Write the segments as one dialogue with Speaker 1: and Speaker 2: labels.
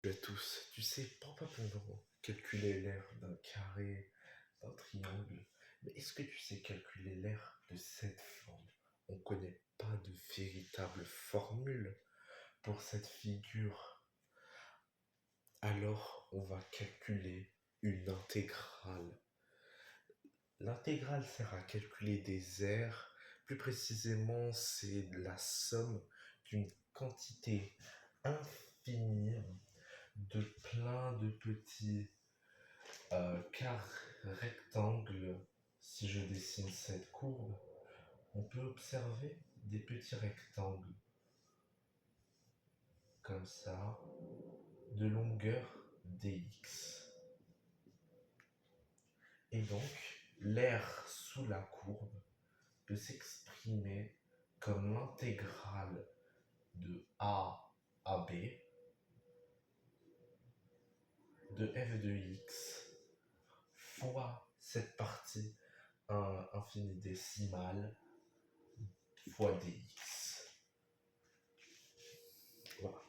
Speaker 1: Salut à tous, tu sais, prends pas ton temps calculer l'aire d'un carré, d'un triangle, mais est-ce que tu sais calculer l'aire de cette forme? On connaît pas de véritable formule pour cette figure. Alors, on va calculer une intégrale. L'intégrale sert à calculer des aires. Plus précisément, c'est la somme d'une quantité infinie de plein de petits carrés rectangles. Si je dessine cette courbe, on peut observer des petits rectangles comme ça, de longueur dx. Et donc, l'aire sous la courbe peut s'exprimer comme l'intégrale de a à b de f de x fois cette partie infini-décimale fois dx. Voilà.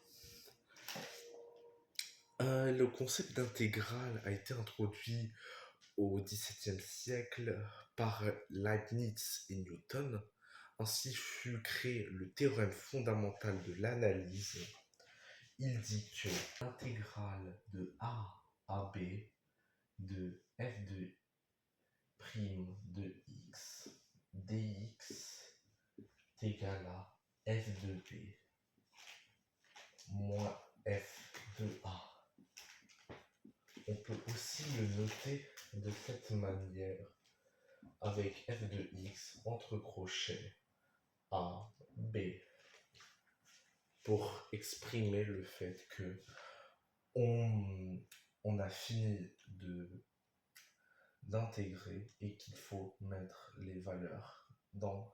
Speaker 1: Le concept d'intégrale a été introduit au XVIIe siècle par Leibniz et Newton. Ainsi fut créé le théorème fondamental de l'analyse. Il dit que l'intégrale de a à b de f de prime de x dx est égal à f de b moins f de a. On peut aussi le noter de cette manière, avec f de x entre crochets a, b, pour exprimer le fait que on a fini d'intégrer et qu'il faut mettre les valeurs dans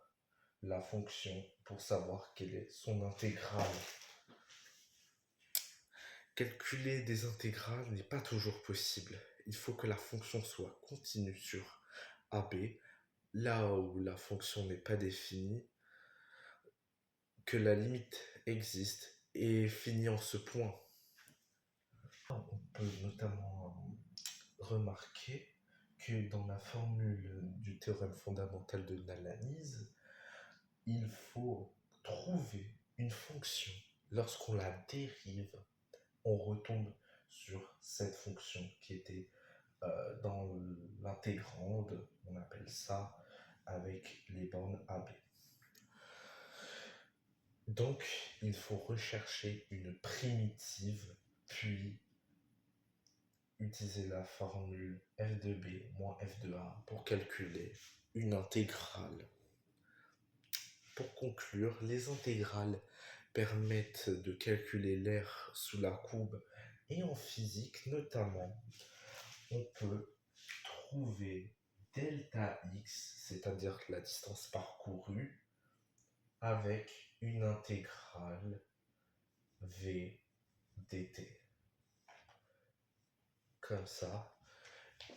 Speaker 1: la fonction pour savoir quelle est son intégrale. Calculer des intégrales n'est pas toujours possible. Il faut que la fonction soit continue sur AB, là où la fonction n'est pas définie, que la limite existe et finit en ce point. On peut notamment remarquer que dans la formule du théorème fondamental de l'analyse, il faut trouver une fonction. Lorsqu'on la dérive, on retombe sur cette fonction qui était dans l'intégrande, on appelle ça, avec les bornes AB. Donc, il faut rechercher une primitive, puis utiliser la formule f de b moins f de a pour calculer une intégrale. Pour conclure, les intégrales permettent de calculer l'aire sous la courbe et en physique notamment, on peut trouver delta x, c'est-à-dire la distance parcourue, avec une intégrale v dt. Comme ça.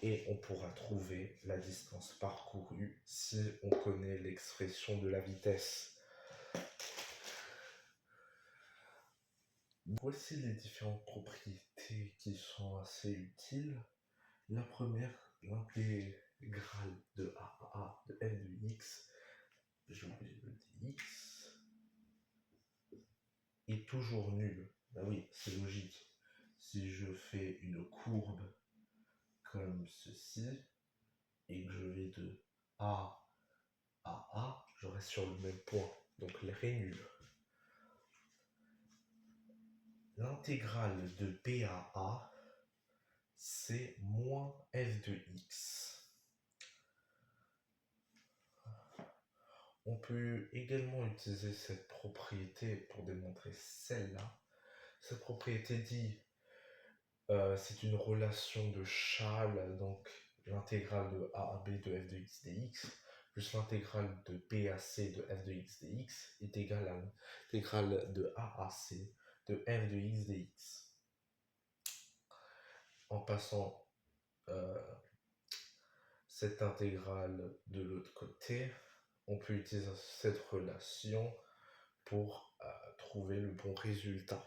Speaker 1: Et on pourra trouver la distance parcourue si on connaît l'expression de la vitesse. Voici les différentes propriétés qui sont assez utiles. La première, l'intégrale de a à a de f de x, j'ai oublié le dx, est toujours nulle. Ben oui, c'est logique. Si je fais une courbe comme ceci, et que je vais de A à A, je reste sur le même point. Donc l'air est nul. L'intégrale de B à A, c'est moins f de x. On peut également utiliser cette propriété pour démontrer celle-là. Cette propriété dit c'est une relation de Chasles, donc l'intégrale de a à b de f de x dx plus l'intégrale de b à c de f de x dx est égale à l'intégrale de a à c de f de x dx. En passant cette intégrale de l'autre côté, on peut utiliser cette relation pour trouver le bon résultat.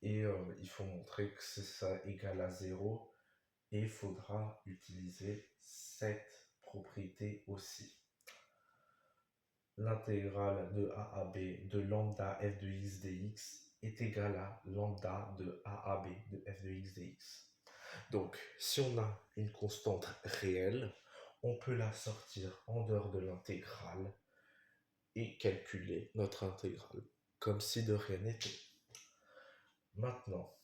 Speaker 1: et il faut montrer que ça égale à 0 et il faudra utiliser cette propriété aussi. L'intégrale de a à b de lambda f de x dx est égale à lambda de a à b de f de x dx. Donc, si on a une constante réelle, on peut la sortir en dehors de l'intégrale et calculer notre intégrale, comme si de rien n'était. Maintenant,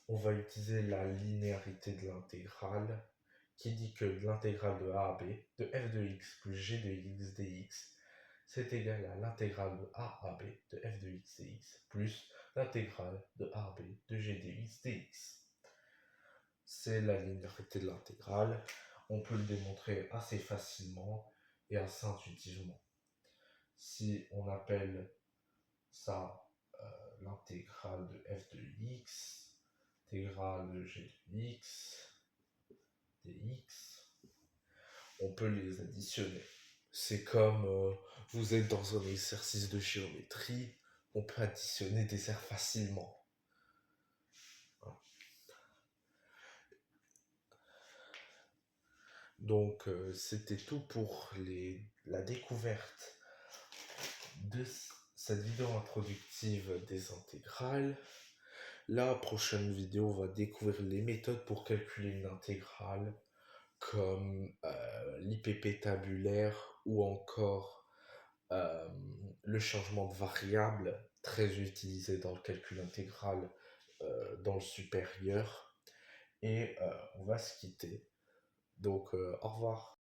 Speaker 1: on va utiliser la linéarité de l'intégrale, qui dit que l'intégrale de a à b de f de x plus g de x dx, c'est égal à l'intégrale de a à b de f de x dx plus l'intégrale de a à b de g de x dx. C'est la linéarité de l'intégrale. On peut le démontrer assez facilement et assez intuitivement. Si on appelle ça l'intégrale de f de x, intégrale de g de x, dx, on peut les additionner. C'est comme vous êtes dans un exercice de géométrie, on peut additionner des aires facilement. Donc c'était tout pour la découverte de cette vidéo introductive des intégrales. La prochaine vidéo, on va découvrir les méthodes pour calculer une intégrale, comme l'IPP tabulaire ou encore le changement de variable, très utilisé dans le calcul intégral dans le supérieur. Et on va se quitter. Donc au revoir.